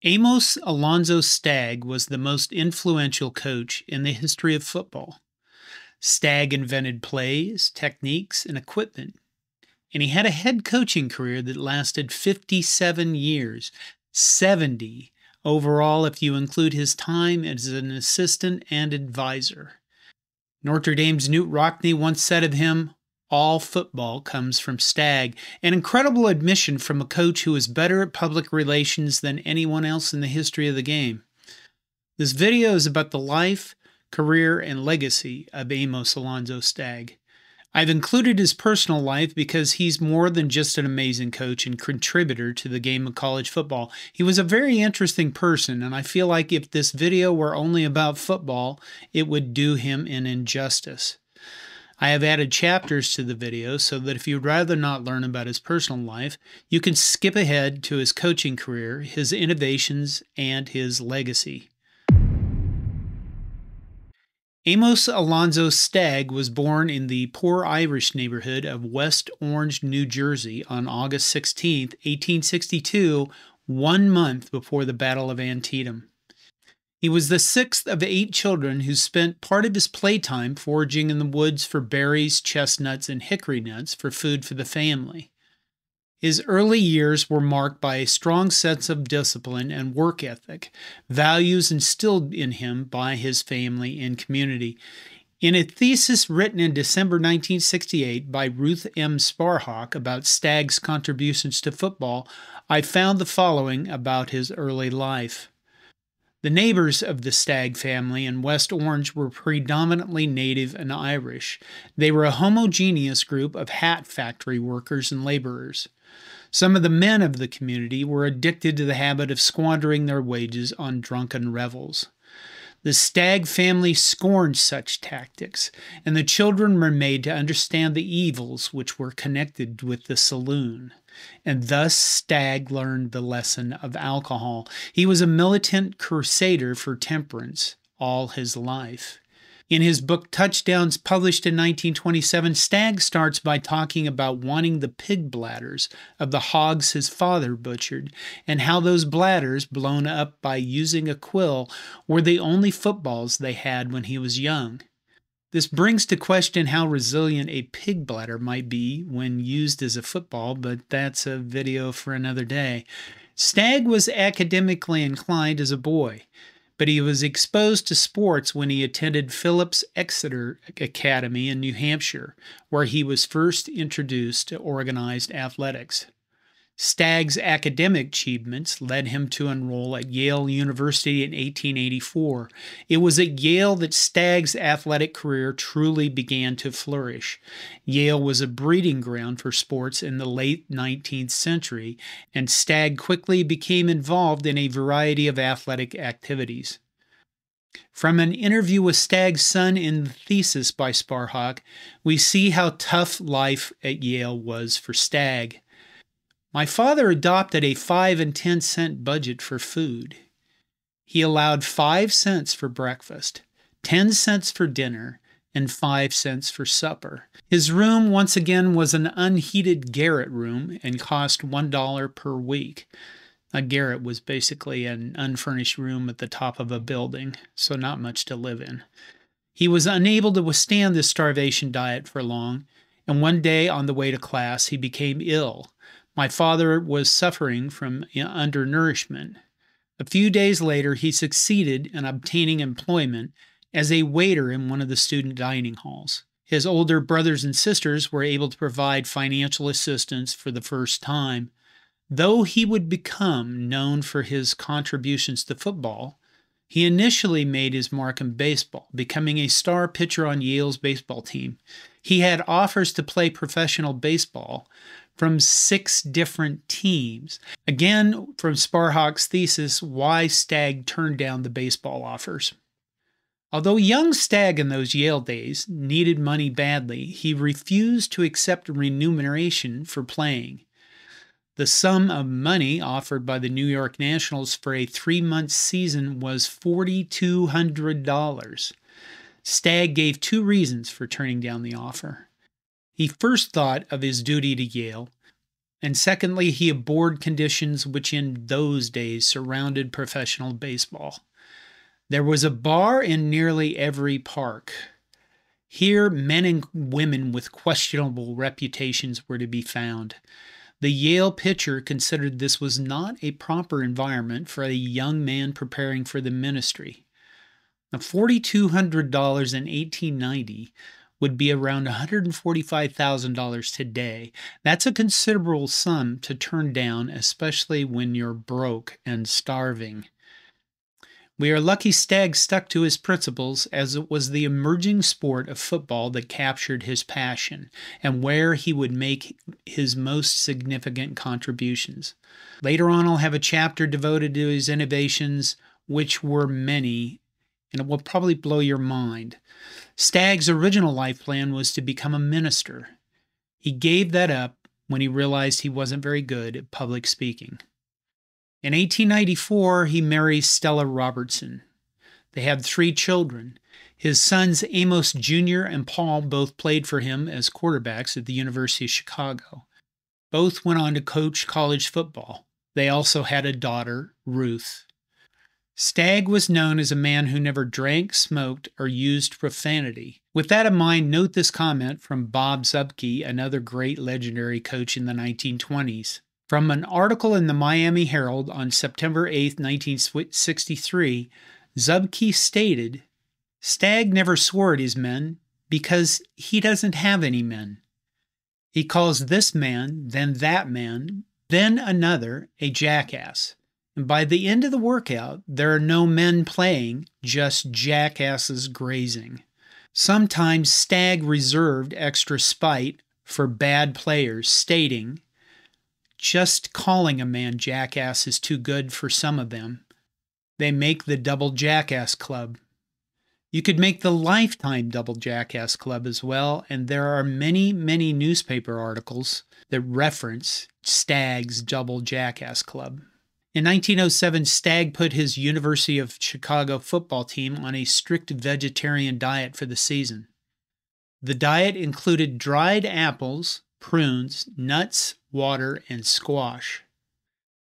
Amos Alonzo Stagg was the most influential coach in the history of football. Stagg invented plays, techniques, and equipment, and he had a head coaching career that lasted 57 years, 70 overall if you include his time as an assistant and advisor. Notre Dame's Newt Rockne once said of him, "All football comes from Stagg," an incredible admission from a coach who is better at public relations than anyone else in the history of the game. This video is about the life, career, and legacy of Amos Alonzo Stagg. I've included his personal life because he's more than just an amazing coach and contributor to the game of college football. He was a very interesting person, and I feel like if this video were only about football, it would do him an injustice. I have added chapters to the video so that if you'd rather not learn about his personal life, you can skip ahead to his coaching career, his innovations, and his legacy. Amos Alonzo Stagg was born in the poor Irish neighborhood of West Orange, New Jersey on August 16, 1862, 1 month before the Battle of Antietam. He was the sixth of 8 children who spent part of his playtime foraging in the woods for berries, chestnuts, and hickory nuts for food for the family. His early years were marked by a strong sense of discipline and work ethic, values instilled in him by his family and community. In a thesis written in December 1968 by Ruth M. Sparhawk about Stagg's contributions to football, I found the following about his early life. The neighbors of the Stagg family in West Orange were predominantly native and Irish. They were a homogeneous group of hat factory workers and laborers. Some of the men of the community were addicted to the habit of squandering their wages on drunken revels. The Stagg family scorned such tactics, and the children were made to understand the evils which were connected with the saloon. And thus Stagg learned the lesson of alcohol. He was a militant crusader for temperance all his life. In his book Touchdowns, published in 1927, Stagg starts by talking about wanting the pig bladders of the hogs his father butchered, and how those bladders, blown up by using a quill, were the only footballs they had when he was young. This brings to question how resilient a pig bladder might be when used as a football, but that's a video for another day. Stagg was academically inclined as a boy, but he was exposed to sports when he attended Phillips Exeter Academy in New Hampshire, where he was first introduced to organized athletics. Stagg's academic achievements led him to enroll at Yale University in 1884. It was at Yale that Stagg's athletic career truly began to flourish. Yale was a breeding ground for sports in the late 19th century, and Stagg quickly became involved in a variety of athletic activities. From an interview with Stagg's son in the thesis by Sparhawk, we see how tough life at Yale was for Stagg. My father adopted a 5 and 10 cent budget for food. He allowed 5 cents for breakfast, 10 cents for dinner, and 5 cents for supper. His room, once again, was an unheated garret room and cost $1 per week. A garret was basically an unfurnished room at the top of a building, so not much to live in. He was unable to withstand this starvation diet for long, and one day on the way to class, he became ill. My father was suffering from undernourishment. A few days later, he succeeded in obtaining employment as a waiter in one of the student dining halls. His older brothers and sisters were able to provide financial assistance for the first time. Though he would become known for his contributions to football, he initially made his mark in baseball, becoming a star pitcher on Yale's baseball team. He had offers to play professional baseball from 6 different teams. Again, from Sparhawk's thesis, why Stagg turned down the baseball offers. Although young Stagg in those Yale days needed money badly, he refused to accept remuneration for playing. The sum of money offered by the New York Nationals for a 3-month season was $4,200. Stagg gave 2 reasons for turning down the offer. He first thought of his duty to Yale. And secondly, he abhorred conditions which in those days surrounded professional baseball. There was a bar in nearly every park. Here, men and women with questionable reputations were to be found. The Yale pitcher considered this was not a proper environment for a young man preparing for the ministry. Now, $4,200 in 1890 would be around $145,000 today. That's a considerable sum to turn down, especially when you're broke and starving. We are lucky Stagg stuck to his principles, as it was the emerging sport of football that captured his passion and where he would make his most significant contributions. Later on, I'll have a chapter devoted to his innovations, which were many, and it will probably blow your mind. Stagg's original life plan was to become a minister. He gave that up when he realized he wasn't very good at public speaking. In 1894, he marries Stella Robertson. They had 3 children. His sons Amos Jr. and Paul both played for him as quarterbacks at the University of Chicago. Both went on to coach college football. They also had a daughter, Ruth. Stagg was known as a man who never drank, smoked, or used profanity. With that in mind, note this comment from Bob Zubke, another great legendary coach in the 1920s. From an article in the Miami Herald on September 8, 1963, Zubke stated, "Stagg never swore at his men because he doesn't have any men. He calls this man, then that man, then another a jackass. And by the end of the workout, there are no men playing, just jackasses grazing." Sometimes Stagg reserved extra spite for bad players, stating, "Just calling a man jackass is too good for some of them. They make the double jackass club. You could make the lifetime double jackass club as well, and there are many, many newspaper articles that reference Stagg's double jackass club." In 1907, Stagg put his University of Chicago football team on a strict vegetarian diet for the season. The diet included dried apples, prunes, nuts, water, and squash.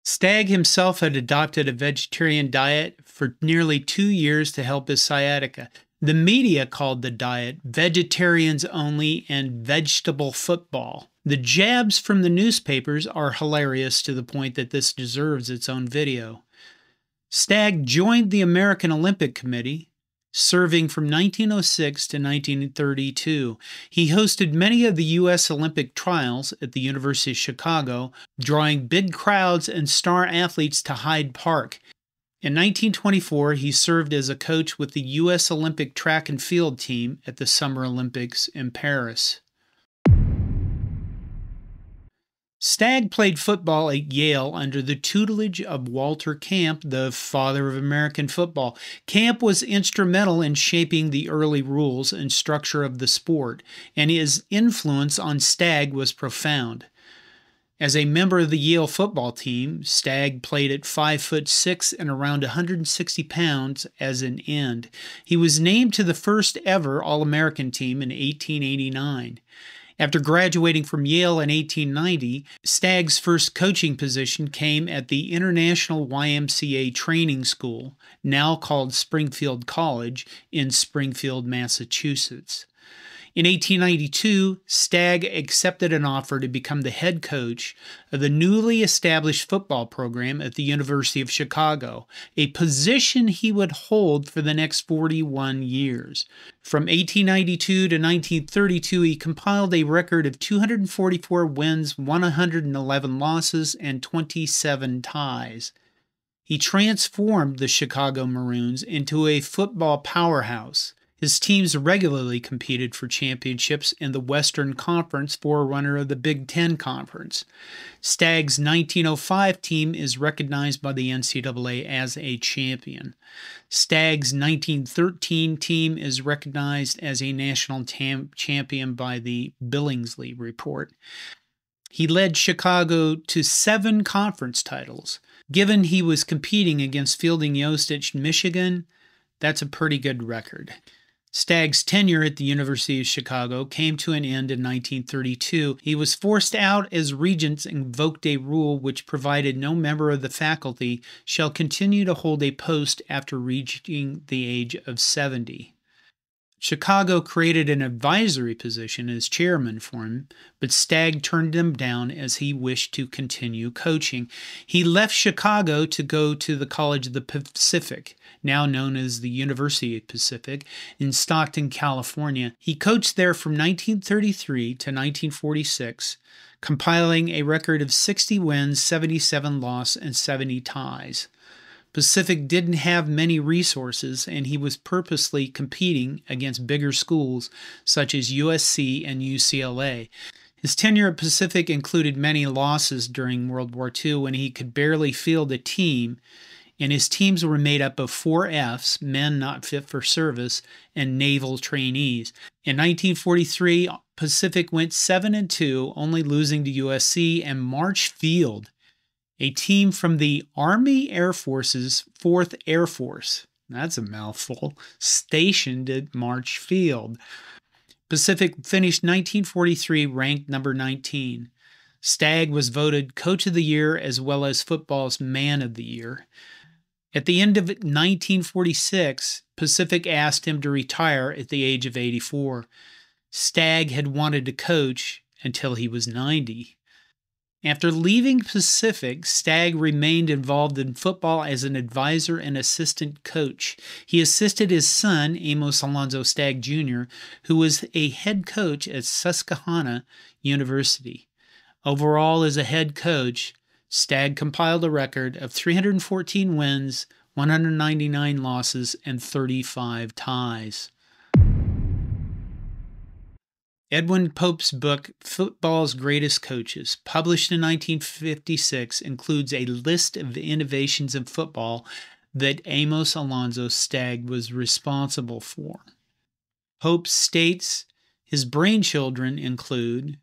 Stagg himself had adopted a vegetarian diet for nearly 2 years to help his sciatica. The media called the diet vegetarians only and vegetable football. The jabs from the newspapers are hilarious to the point that this deserves its own video. Stagg joined the American Olympic Committee, serving from 1906 to 1932. He hosted many of the U.S. Olympic trials at the University of Chicago, drawing big crowds and star athletes to Hyde Park. In 1924, he served as a coach with the U.S. Olympic track and field team at the Summer Olympics in Paris. Stagg played football at Yale under the tutelage of Walter Camp, the father of American football. Camp was instrumental in shaping the early rules and structure of the sport, and his influence on Stagg was profound. As a member of the Yale football team, Stagg played at 5'6" and around 160 pounds as an end. He was named to the first ever All-American team in 1889. After graduating from Yale in 1890, Stagg's first coaching position came at the International YMCA Training School, now called Springfield College, in Springfield, Massachusetts. In 1892, Stagg accepted an offer to become the head coach of the newly established football program at the University of Chicago, a position he would hold for the next 41 years. From 1892 to 1932, he compiled a record of 244 wins, 111 losses, and 27 ties. He transformed the Chicago Maroons into a football powerhouse. His teams regularly competed for championships in the Western Conference, forerunner of the Big Ten Conference. Stagg's 1905 team is recognized by the NCAA as a champion. Stagg's 1913 team is recognized as a national champion by the Billingsley Report. He led Chicago to 7 conference titles. Given he was competing against Fielding Yost at Michigan, that's a pretty good record. Stagg's tenure at the University of Chicago came to an end in 1932. He was forced out as regents and invoked a rule which provided no member of the faculty shall continue to hold a post after reaching the age of 70. Chicago created an advisory position as chairman for him, but Stagg turned him down as he wished to continue coaching. He left Chicago to go to the College of the Pacific, now known as the University of Pacific, in Stockton, California. He coached there from 1933 to 1946, compiling a record of 60 wins, 77 losses, and 70 ties. Pacific didn't have many resources, and he was purposely competing against bigger schools such as USC and UCLA. His tenure at Pacific included many losses during World War II when he could barely field a team, and his teams were made up of 4 Fs, men not fit for service, and naval trainees. In 1943, Pacific went 7-2, only losing to USC and Marshfield, a team from the Army Air Force's 4th Air Force, that's a mouthful, stationed at Marshfield. Pacific finished 1943 ranked number 19. Stagg was voted Coach of the Year as well as football's Man of the Year. At the end of 1946, Pacific asked him to retire at the age of 84. Stagg had wanted to coach until he was 90. After leaving Pacific, Stagg remained involved in football as an advisor and assistant coach. He assisted his son, Amos Alonzo Stagg Jr., who was a head coach at Susquehanna University. Overall, as a head coach, Stagg compiled a record of 314 wins, 199 losses, and 35 ties. Edwin Pope's book, Football's Greatest Coaches, published in 1956, includes a list of the innovations in football that Amos Alonzo Stagg was responsible for. Pope states his brainchildren include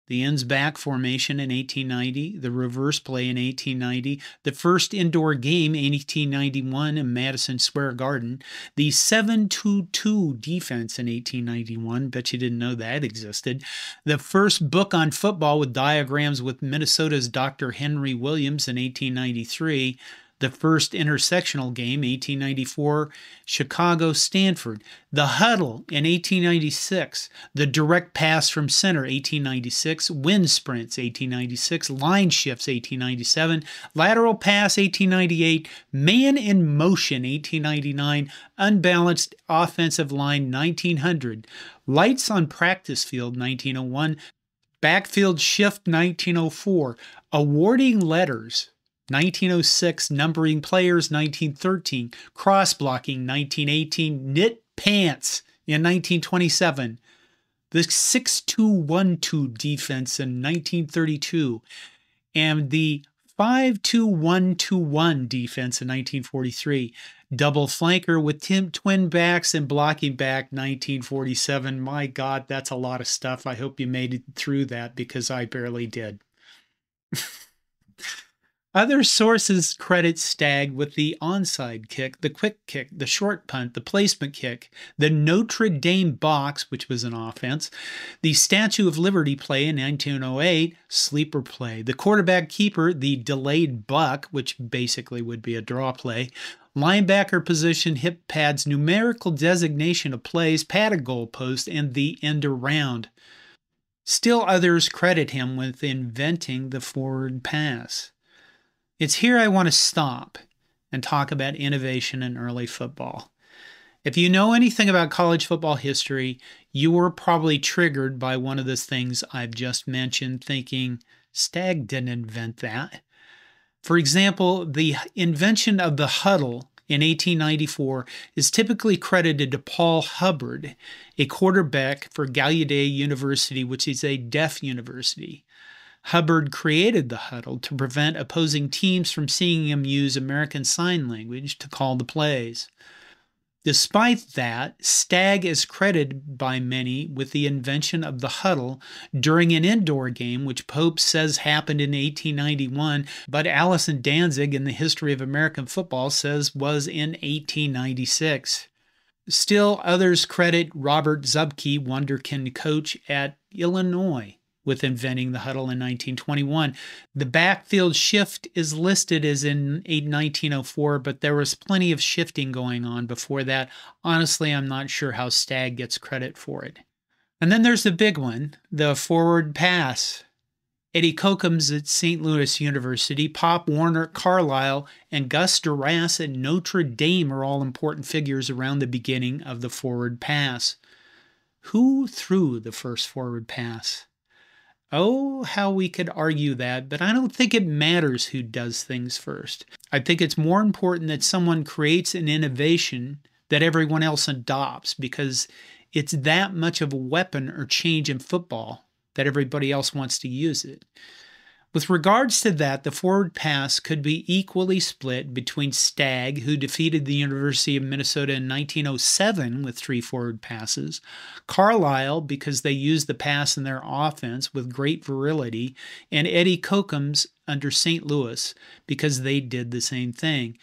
the ends back formation in 1890, the reverse play in 1890, the first indoor game in 1891 in Madison Square Garden, the 7-2-2 defense in 1891, bet you didn't know that existed, the first book on football with diagrams with Minnesota's Dr. Henry Williams in 1893, the first intersectional game, 1894, Chicago-Stanford, the huddle in 1896, the direct pass from center, 1896, wind sprints, 1896, line shifts, 1897, lateral pass, 1898, man in motion, 1899, unbalanced offensive line, 1900, lights on practice field, 1901, backfield shift, 1904, awarding letters, 1906, numbering players, 1913, cross-blocking, 1918, knit pants in 1927, the 6-2-1-2 defense in 1932, and the 5-2-1-2-1 defense in 1943, double flanker with twin backs and blocking back, 1947. My God, that's a lot of stuff. I hope you made it through that because I barely did. Other sources credit Stagg with the onside kick, the quick kick, the short punt, the placement kick, the Notre Dame box, which was an offense, the Statue of Liberty play in 1908, sleeper play, the quarterback keeper, the delayed buck, which basically would be a draw play, linebacker position, hip pads, numerical designation of plays, padded goalpost, and the end around. Still others credit him with inventing the forward pass. It's here I want to stop and talk about innovation in early football. If you know anything about college football history, you were probably triggered by one of the things I've just mentioned, thinking, Stagg didn't invent that. For example, the invention of the huddle in 1894 is typically credited to Paul Hubbard, a quarterback for Gallaudet University, which is a deaf university. Hubbard created the huddle to prevent opposing teams from seeing him use American Sign Language to call the plays. Despite that, Stagg is credited by many with the invention of the huddle during an indoor game, which Pope says happened in 1891, but Allison Danzig in the History of American Football says was in 1896. Still, others credit Robert Zubke, wonderkind coach at Illinois, with inventing the huddle in 1921. The backfield shift is listed as in 1904, but there was plenty of shifting going on before that. Honestly, I'm not sure how Stagg gets credit for it. And then there's the big one, the forward pass. Eddie Kokums at St. Louis University, Pop Warner at Carlisle, and Gus Duras at Notre Dame are all important figures around the beginning of the forward pass. Who threw the first forward pass? Oh, how we could argue that, but I don't think it matters who does things first. I think it's more important that someone creates an innovation that everyone else adopts, because it's that much of a weapon or change in football that everybody else wants to use it. With regards to that, the forward pass could be equally split between Stagg, who defeated the University of Minnesota in 1907 with 3 forward passes, Carlisle, because they used the pass in their offense with great virility, and Eddie Kokums under St. Louis, because they did the same thing.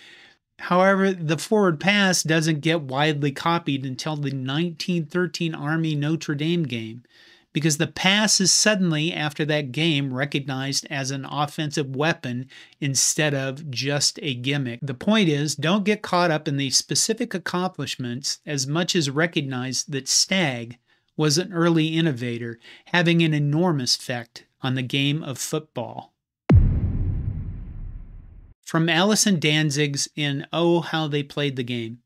However, the forward pass doesn't get widely copied until the 1913 Army-Notre Dame game, because the pass is suddenly, after that game, recognized as an offensive weapon instead of just a gimmick. The point is, don't get caught up in the specific accomplishments as much as recognize that Stagg was an early innovator, having an enormous effect on the game of football. From Allison Danzig's in Oh, How They Played the Game.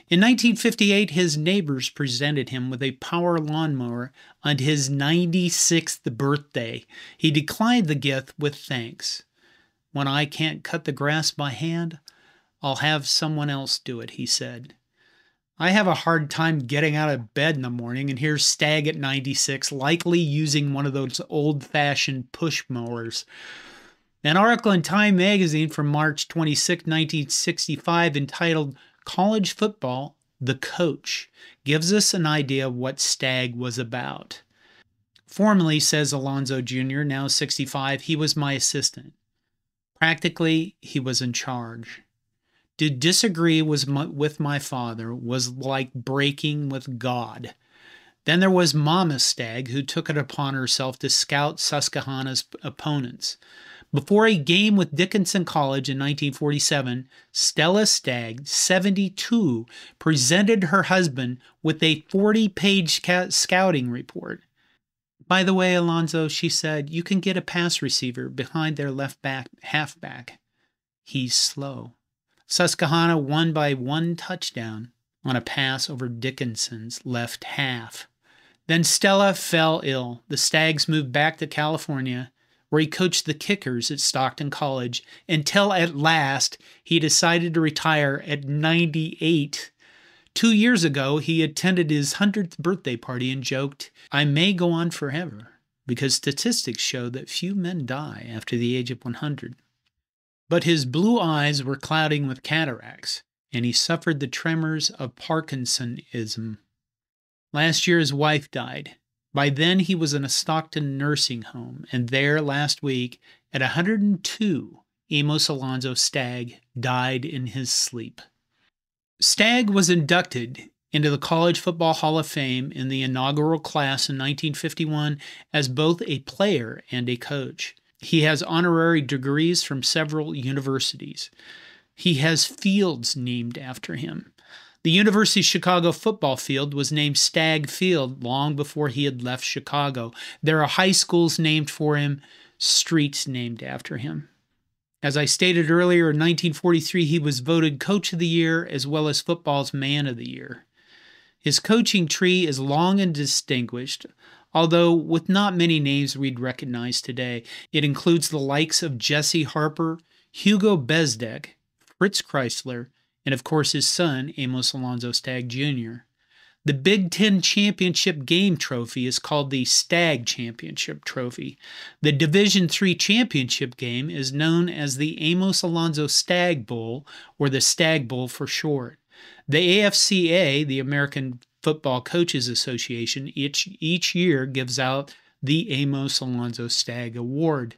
In 1958, his neighbors presented him with a power lawnmower on his 96th birthday. He declined the gift with thanks. When I can't cut the grass by hand, I'll have someone else do it, he said. I have a hard time getting out of bed in the morning, and here's Stagg at 96, likely using one of those old-fashioned push mowers. An article in Time magazine from March 26, 1965, entitled College Football, The Coach, gives us an idea of what Stagg was about. Formally, says Alonzo Jr., now 65, he was my assistant. Practically, he was in charge. To disagree with my father was like breaking with God. Then there was Mama Stagg, who took it upon herself to scout Susquehanna's opponents. Before a game with Dickinson College in 1947, Stella Stagg, 72, presented her husband with a 40-page scouting report. By the way, Alonzo, she said, you can get a pass receiver behind their left back halfback. He's slow. Susquehanna won by 1 touchdown on a pass over Dickinson's left half. Then Stella fell ill. The Staggs moved back to California, where he coached the kickers at Stockton College, until at last he decided to retire at 98. 2 years ago, he attended his 100th birthday party and joked, I may go on forever, because statistics show that few men die after the age of 100. But his blue eyes were clouding with cataracts, and he suffered the tremors of Parkinsonism. Last year, his wife died. By then, he was in a Stockton nursing home, and there, last week, at 102, Amos Alonzo Stagg died in his sleep. Stagg was inducted into the College Football Hall of Fame in the inaugural class in 1951 as both a player and a coach. He has honorary degrees from several universities. He has fields named after him. The University of Chicago football field was named Stagg Field long before he had left Chicago. There are high schools named for him, streets named after him. As I stated earlier, in 1943, he was voted Coach of the Year as well as football's Man of the Year. His coaching tree is long and distinguished, although with not many names we'd recognize today. It includes the likes of Jesse Harper, Hugo Bezdek, Fritz Chrysler, and of course his son, Amos Alonzo Stagg Jr. The Big Ten Championship Game Trophy is called the Stagg Championship Trophy. The Division III Championship Game is known as the Amos Alonzo Stagg Bowl, or the Stagg Bowl for short. The AFCA, the American Football Coaches Association, each year gives out the Amos Alonzo Stagg Award.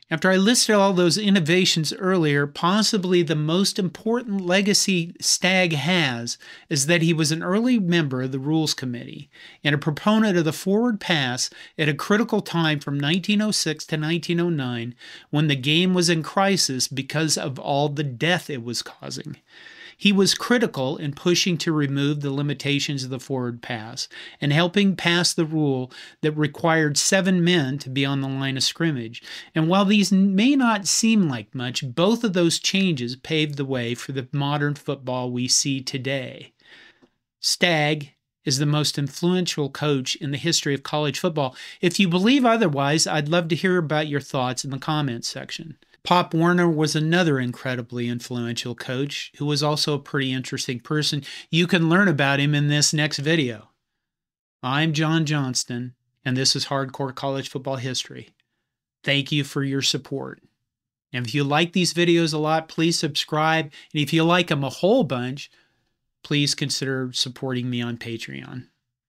After I listed all those innovations earlier, possibly the most important legacy Stagg has is that he was an early member of the Rules Committee and a proponent of the forward pass at a critical time from 1906 to 1909 when the game was in crisis because of all the death it was causing. He was critical in pushing to remove the limitations of the forward pass and helping pass the rule that required 7 men to be on the line of scrimmage. And while these may not seem like much, both of those changes paved the way for the modern football we see today. Stagg is the most influential coach in the history of college football. If you believe otherwise, I'd love to hear about your thoughts in the comments section. Pop Warner was another incredibly influential coach who was also a pretty interesting person. You can learn about him in this next video. I'm John Johnston, and this is Hardcore College Football History. Thank you for your support. And if you like these videos a lot, please subscribe. And if you like them a whole bunch, please consider supporting me on Patreon.